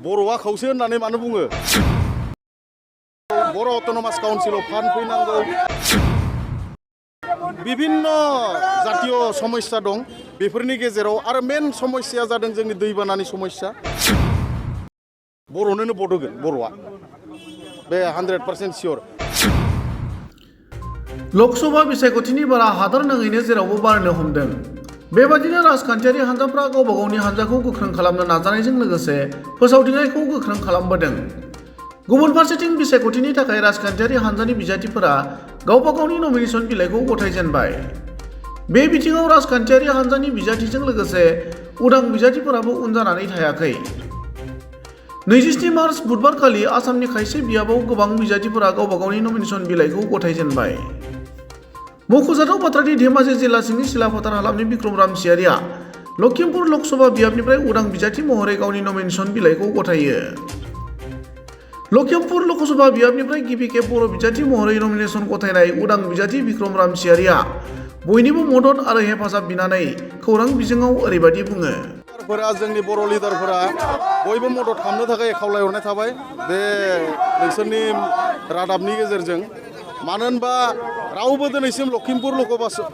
बर'आ खौसे होननानै मानो बुङो? बर' अट'नमास काउन्सिलाव फान्ड फैनांगौ। বিভিন্ন জাতীয় সমস্যা दं बेफोरनि गेजेराव आरो मेन समस्याया जादों जोंनि दैबानानि समस्या। बर'नोनो भट होगोन बर'आ बे 100% सियर। लकसभा बिसायख'थिनि बारा हादर नाङैनो जेरावबो बारनो हमदों। बेबादिनो राजखान्थियारि हानजाफ्रा गावबा गावनि हानजाखौ गोख्रों खालामनो नाजानायजों लोगोसे फोसावदिंनायखौ गोख्रों खालामबोदों। गुबुन फारसेथिं बिसायख'थिनि थाखाय राजखान्थियारि हानजानि बिजाथिफोरा गावबा गावनि नमिनेशन बिलाइखौ गथायजेनबाय। बे बिथिङाव राजखान्थियारि हानजानि बिजाथिजों लोगोसे उदां बिजाथिफोराबो उन जानानै थायाखै। 27 मार्च बुधबारखालि आसामनि खायसे बियाबाव गोबां बिजाथिफोरा गावबा गावनि नमिनेशन बिलाइखौ गथायजेनबाय। मख'जाथाव बाथ्रादि धेमाजि जिल्ला सिंनि सिलाफोथार हालामनि बिक्रम रामसियारिया लखिमपुर लकसभा बियाबनिफ्राय उदां बिजाथि महरै गावनि नमिनेशन बिलाइखौ गथायो। लखिमपुर लकसभा बियाबनिफ्राय गिबि खेब बर' बिजाथि महरै नमिनेशन गथायनाय उदां बिजाथि बिक्रम रामसियारिया बयनिबो मदद आरो हेफाजाब बिनानै खौरां बिजोङाव ओरैबायदि बुङो। जोंनि बर' लिडारफोरा बयबो मदद खालामनो थाखाय खावलायहरनाय थाबाय बे नोंसोरनि रादाबनि गेजेरजों। मानो होनबा रावबो दिनैसिम लखिमपुर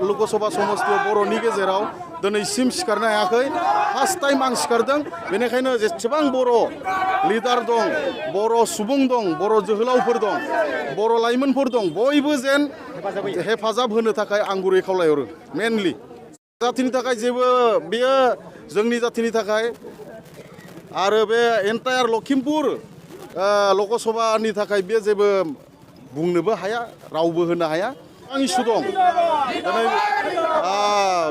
लकसभा समस्तियाव बर'नि गेजेराव दिनैसिम सिखारनो हायाखै। फार्स्ट टाइम आं सिखारदों। बेनिखायनो जेसेबां बर' लिडार दं, बर' सुबुं दं, बर' जोहोलावफोर दं, बर' लाइमोनफोर दं, बयबो जेन हेफाजाब होनो थाखाय आं गुरै खावलायहरो। मेनलि जाथिनि थाखाय जेबो बेयो जोंनि जाथिनि थाखाय आरो बे एन्टायार लखिमपुर लकसभानि थाखाय बे जेबो बुंनोबो हाया, रावबो होनो हाया। आं इसु दं दिनै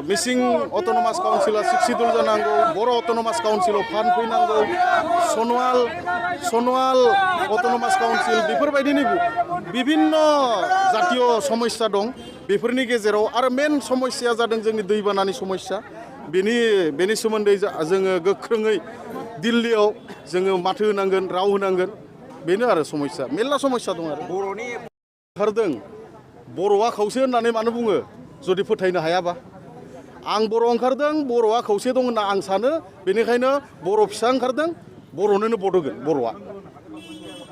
मिसिं अट'नमास काउन्सिला 60 जानांगौ, बर' अट'नमास काउन्सिलाव फान्ड फैनांगौ, सनवाल अट'नमास काउन्सिल बेफोरबायदिनो বিভিন্ন জাতীয় সমস্যা दं बेफोरनि गेजेराव आरो मेन समस्याया जादों जोंनि दैबानानि समस्या। बेनि सोमोन्दै जोङो गोख्रोङै दिल्लीयाव जोङो माथो होनांगोन, राव होनांगोन। बेनो आरो समस्या, मेरला समस्या दं आरो। बर'नि ओंखारदों बर'आ खौसे होननानै मानो बुङो जुदि फोथायनो हायाबा? आं बर' ओंखारदों, बर'आ खौसे दं होनना आं सानो। बेनिखायनो बर' फिसा ओंखारदों, बर'नोनो भट होगोन बर'आ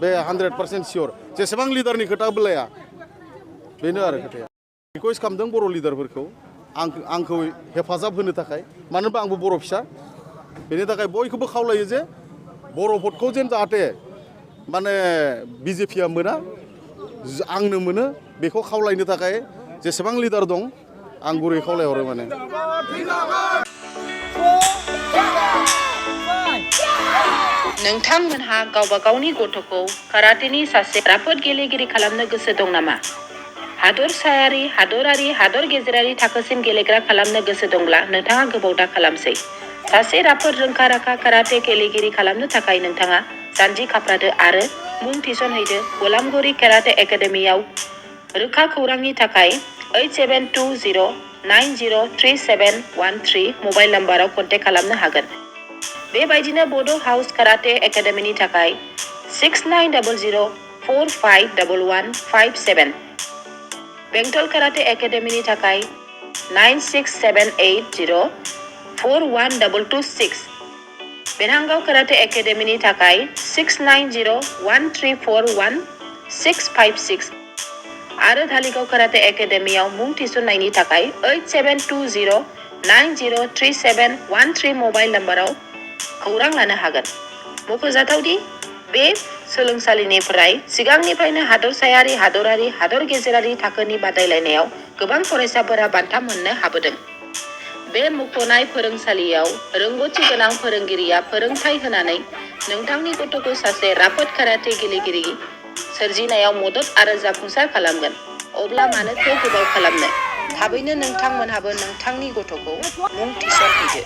बे 100% सियर। जेसेबां लिडारनि खोथा बोलाया बेनो आरो खोथाया। रिकुवेस्ट खालामदों बर' लिडारफोरखौ आंखौ हेफाजाब होनो थाखाय। मानो होनबा आंबो बर' फिसा। बेनि थाखाय बयखौबो खावलायो जे बर' भटखौ जेन जाहाथे माने बिजेपिया मोना, आंनो मोनो, बेखौ खावलायनो थाखाय जेसेबां लिडार दं आं गुरै खावलायहरो माने। नोंथांमोनहा गावबा गावनि गथ'खौ काराटेनि सासे राफोद गेलेगिरि खालामनो गोसो दं नामा? हादरसायारि, हादरारि, हादर गेजेरारि थाखोसिम गेलेग्रा खालामनो गोसो दंब्ला नोंथाङा गोबाव दा खालामसै। सासे राफोद रोंखा-राखा काराटे गेलेगिरि खालामनो थाखाय नोंथाङा जानजि खाफ्रादो आरो मुं थिसनहैदो गलामगुरि काराटे एकाडेमियाव। रोखा खौरांनि थाखाय 8720903713 मबाइल नम्बराव कन्टेक्ट खालामनो हागोन। बेबायदिनो बड' हाउस काराटे एकाडेमिनि थाखाय 6900451157, बेंटल काराटे एकाडेमिनि थाखाय 9678041226, बेरहांगाव काराटे एकाडेमिनि थाखाय 6901341656 आरो धालिगाव काराटे एकाडेमियाव मुं थिसननायनि थाखाय 8720903713 मबाइल नम्बराव खौरां लानो हागोन। मख'जाथावदि बे सोलोंसालिनिफ्राय सिगांनिफ्रायनो हादरसायारि, हादरारि, हादर गेजेरारि थाखोनि बादायलायनायाव गोबां फरायसाफोरा बान्था मोननो हाबोदों। बे मुंख'नाय फोरोंसालियाव रोंग'थि गोनां फोरोंगिरिया फोरोंथाय होनानै नोंथांनि गथ'खौ सासे राफोद काराटे गेलेगिरि सोरजिनायाव मदद आरो जाफुंसार खालामगोन। अब्ला मानोथो गोबाव खालामनो? थाबैनो नोंथांमोनहाबो नोंथांनि गथ'खौ मुं थिसनहैदो।